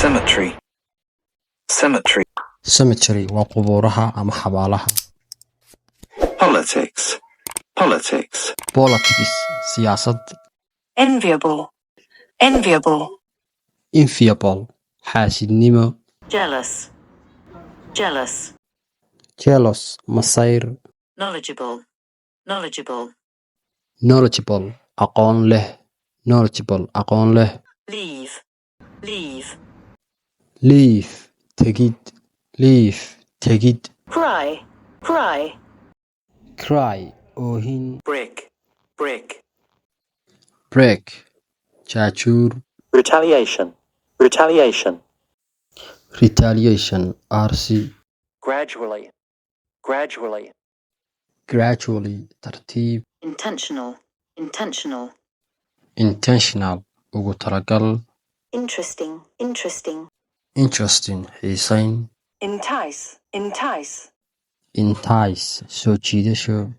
Cemetery. Cemetery. cemetery waa qubuuraha ama xabaalaha. Politics. Politics. politics siyaasad. Enviable. Enviable. enviable xaasidnimo. Jealous. Jealous. jealous masayr. Knowledgeable. Knowledgeable. knowledgeable aqoon leh. knowledgeable aqoon leh. Leave. Leave. leave tegid. leave tegid. Cry. Cry. cry oohin. Break. Break. break jaajuur. Retaliation. Retaliation. retaliation aarsi. Gradually. Gradually. gradually tartiib. Intentional. Intentional. intentional ugu talagal. Interesting. Interesting. interesting xiisayn. Entice. Entice. entice soo jiidasho.